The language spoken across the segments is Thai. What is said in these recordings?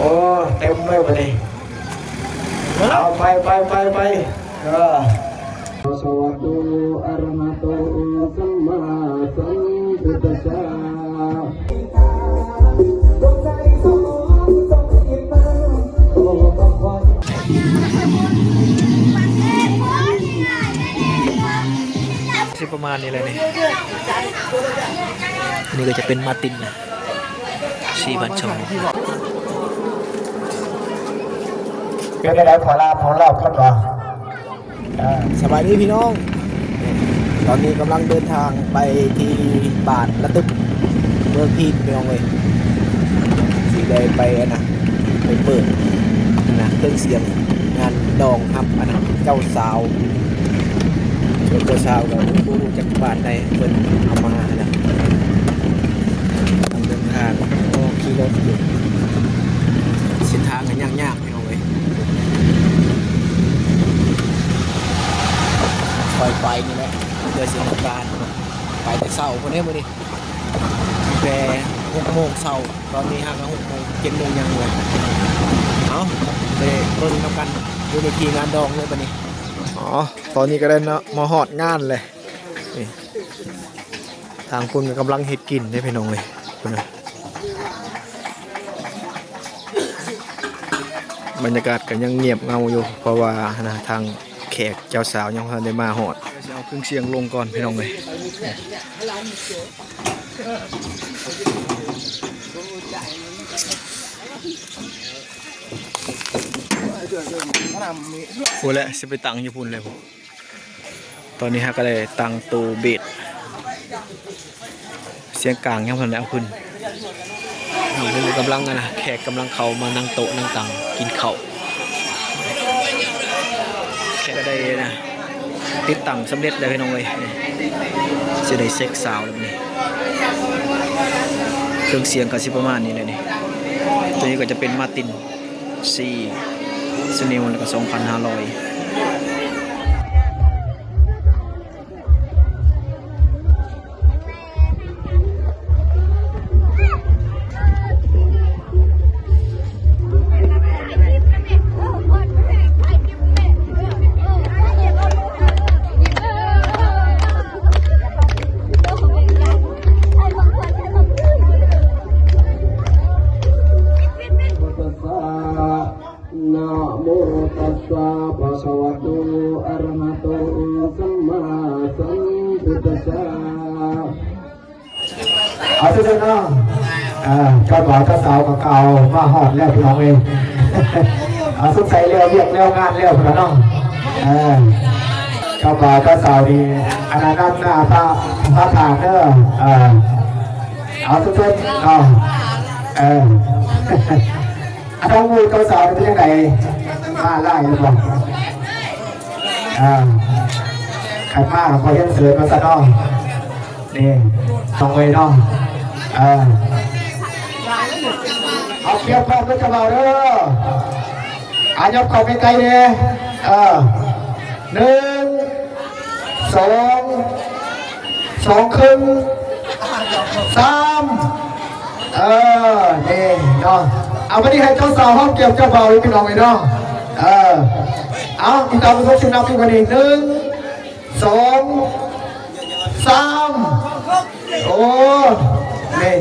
อ้เต็มเลยวันนี้เอาไปสวัสดีอรหัตโตสัมมาสัมพุทธัสสะประมาณนี้เลยนี่ก็จะเป็นมาตินชีบันชงเป็นอะไรขอลาของเราครับก่อนสบายดีพี่น้องตอนนี้กำลังเดินทางไปที่บ้านละตึกเมืองพีนพี่น้องเลยสีแดงไปนะไปเปิดนะเครื่องเสียงงานดองครับอันนั้นเจ้าสาวเจ้าสาวกับผู้จากบ้านในเพิ่นเอามานะเดินทางก็ขี่รถอยู่เส้นทางกันยากๆพี่น้องเลยคอยไปนี่แหละเดินเสียงการไปแต่เช้าคนนี้มื้อนี้แต่6 โมงเช้าตอนนี้ห่างกัน6 โมง 7 โมงยังเลยเอาไปเบิ่งนำกันดูในทีงานดองเลยบัดนี้อ๋อตอนนี้ก็ได้เนาะมาฮอดงานเลยนี่ทางคุณกำลังเฮ็ดกินได้พี่น้องเลยนะบรรยากาศก็ยังเงียบเงาอยู่เพราะว่านะทางแขกเจ้าสาวยังไม่ได้มาฮอดจะเอาเครื่องเสียงลงก่อนพี่น้องเลยพูดแล้วจะไปตั้งญี่ปุ่นเลยผมตอนนี้ฮะก็เลยตั้งตูเบสเสียงกลางยังพอแล้วคุณกำลังนะแขกกำลังเขามานั่งโต๊ะนั่งตังกินข้าวแขกก็ได้นะติดตั้งสำเร็จเลยพี่น้องเลยจะได้เซ็กสาวแบบนี้เครื่องเสียงก็สิประมาณนี้เลยนี่ตัวนี้ก็จะเป็นมาตินซีสเนลแล้วก็2,500เอาทุกท่านเนาะเจ้าบ่าวเจ้าสาวกับเก่ามาหอดแล้วพี่น้องเองเอาสุดใส่เร็วเรียกเร็วงานเร็วพี่น้องเจ้าบ่าวเจ้าสาวดีอนาคตหน้าพระทางเนอะเอาทุกท่านเนาะน้องมูเจ้าสาวเป็นยังไงมาไล่หรือเปล่าขันมากพอเห็นเสือมาซะเนาะนี่ตรงไปเนาะเอาเกียร์พร้อมด้วยกระเป๋าเด้ออายุเข้าไปไกลเลย1 2 ครึ่ง3นี่เนาะเอาไปที่ให้เจ้าสาวห้องเกี่ยวเจ้าเบาพี่น้องไอ้เนาะเอาอีกตามมาชมชิมน้ำอีกวันนี้1 2 3โอ้นี่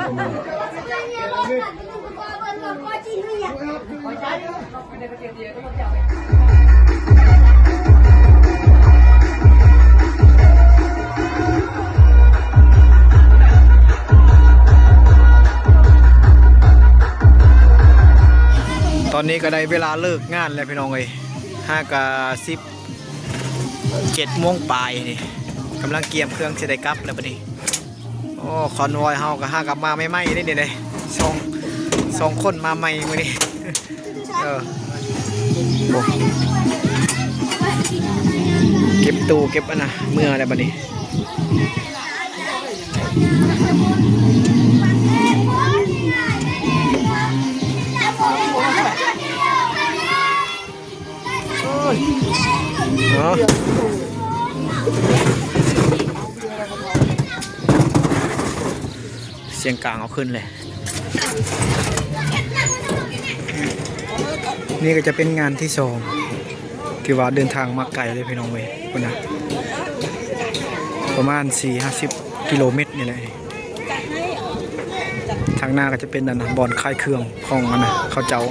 ตอนนี้ก็ได้เวลาเลิกงานแล้วพี่น้องเอ้ย5:17 โมงปลายนี่กำลังเกียมเครื่องเสด็จกลับแล้วปะนี่โอ้คอนวอยเฮาก็กลับมาไม่ไหม้ได้เลยสองคนมาใหม่มื้อนี้เก็บตู้เก็บอันนะเมื่ออะไรปะนี่เสียงกลางเอาขึ้นเลยนี่ก็จะเป็นงานที่สองที่ว่าเดินทางมาไกลเลยพี่น้องเว้ยคุณนะประมาณ 4-50 กิโลเมตรนี่แหละทางหน้าก็จะเป็นนั่นนะบ่อนค่ายเครื่องของอันนะเขาเจ้า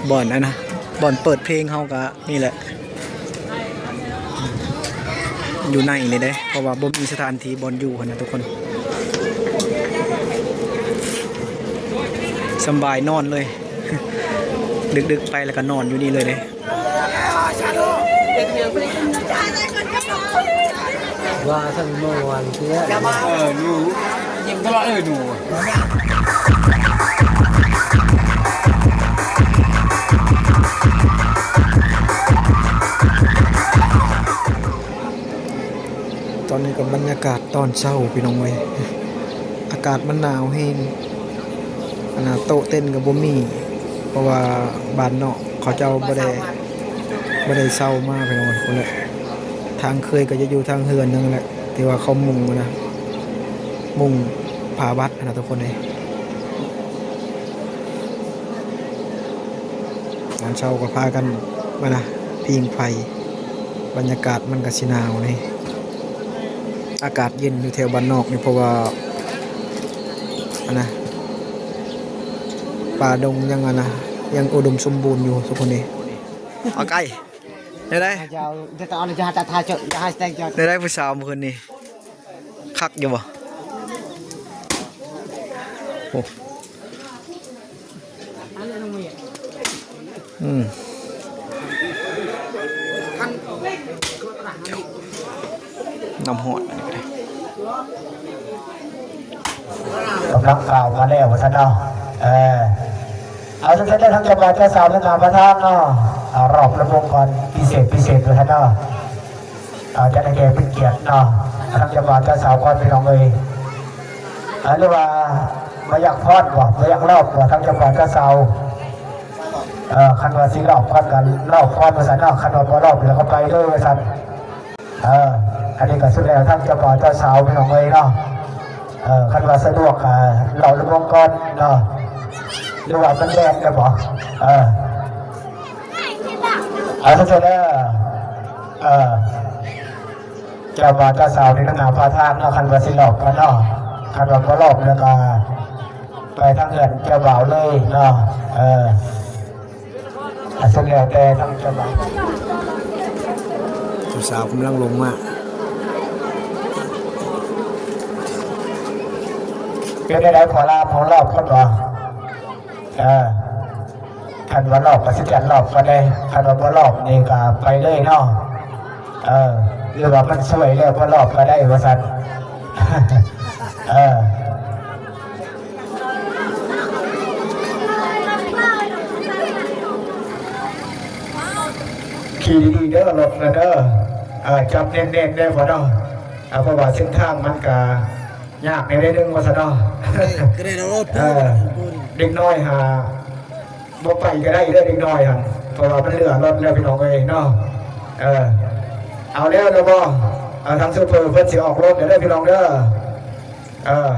บ่อนนะบ่อนเปิดเพลงเขาก็นี่แหละอยู่ในนี่เด้เพราะว่าบ่มีสถานที่บ่อนอยู่นะทุกคนสบายนอนเลย ดึกๆไปแล้วก็นอนอยู่นี่เลยเด้ว่าสักเมื่อวันเที่ยหนูยิ้มตลอดหนูตอนนี้กับบรรยากาศตอนเช้าพี่น้องเว้ยอากาศมันหนาวแห้งโต๊ะเต้นกับบ่มีเพราะว่าบ้านนอกเขาเจ้าบ่ได้เศร้ามากพี่น้องคนละทางเคยก็จะอยู่ทางเฮือนนั่นแหละที่ว่าเขามุงนะมุงผาบัดนะทุกคนเลยตอนเช้าก็พากันมานะพิงไฟบรรยากาศมันก็สิหนาวนี่อากาศเย็นอยู่แถวบ้านนอกนี่เพราะว่าป่าดงยังอุดมสมบูรณ์อยู่ทุกคนนี่เอาไก่ได้ผู้สาวมือนี่คักอยู่บ่โอ้น้ำหอดกำลังกล่าวมาแล้วท่านเนาะเอาท่านได้ทั้งจังหวัดเจ้าสาวทั้งงานพระธาตุเนาะรอบระวงก่อนพิเศษเลยท่านเนาะจะได้แก่เป็นเกียรติเนาะทั้งจังหวัดเจ้าสาวก่อนไปลองเลยหรือว่ามาอยากพอดบ่มาอยากเล่าบ่ทั้งจังหวัดเจ้าสาวคันว่าสิเล่าพอดกันเล่าพอดภาษาเนาะคันว่าบ่เล่าแล้วก็ไปด้วยภาษาอันนี้ก็สุดแล้วทั้งจังหวัดเจ้าสาวไปลองเลยเนาะคันว่าสะดวกเราระวงก่อนเนาะหรือว่ามันแดงได้บ่ถ้าจะได้เจ้าบ่าวเจ้าสาวในทางหาพาทางเนาะคันว่าสิหลอกกันเนาะคันว่าบ่หลอกแล้วก็ไปทางเงินเจ้าบ่าวเลยเนาะสุดแล้วแต่ทั้งเจ้าบ่าวเจ้าสาวกำลังลงมาเป็นได้ขอลาของรอบก็ต่อคันว่ารอบก็สิจัดรอบก็ได้คันว่าบ่รอบนี่ก็ไปเลยเนาะหรือว่ามันสวยแล้วบ่รอบก็ได้ว่าซั่นขี่ดีๆเด้อรถนะเด้อจับแน่นๆได้พอเนาะเพราะว่าเส้นทางมันก็ยากในเรื่องว่าซั่นเนาะเด็กน้อยบ่ไปก็ได้เด็กน้อยเพราะว่ามันเหลือรถแล้วพี่น้องเองเนาะเอาแล้วนะบ่ทางซูเปอร์เพิ่นสิออกรถเดี๋ยวได้พี่น้องเด้อ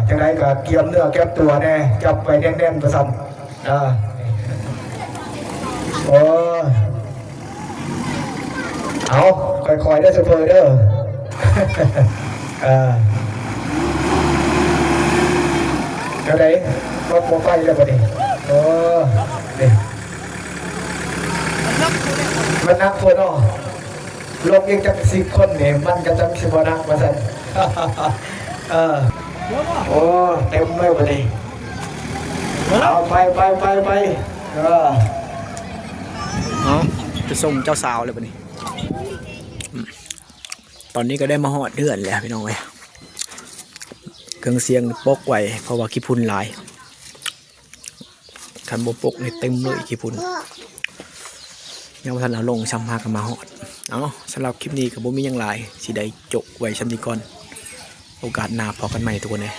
จังไดก็เกียมเนื้อเก็บตัวแน่จับไปแน่นๆประสันโอ้เอาค่อยๆได้ซูเปอร์เด้อ เออก็ได้รถโมไฟแล้วก็ดิโอ้ดิมันนักตัวเนาะลงยังจัง10 คนเนี่ยมันก็จังสิบนักมาสั่นโอ้เต็มเลยวันนี้เอาไปจะส่งเจ้าสาวเลยปะนี่ตอนนี้ก็ได้มาหอดเดือนแล้วพี่น้องเว้ยเครื่องเสียงปกไว้เพราะว่าขี้พุ่นหลายคันโบปกนี่เต็มเลยขี้พุ่นยังทันเอาลงช้ำพากันมาหอดเอาสำหรับคลิปนี้กับโบมียังหลายสิได้จบไว้ชั้นนี้ก่อนโอกาสหน้าพอกันใหม่ทุกคนเลย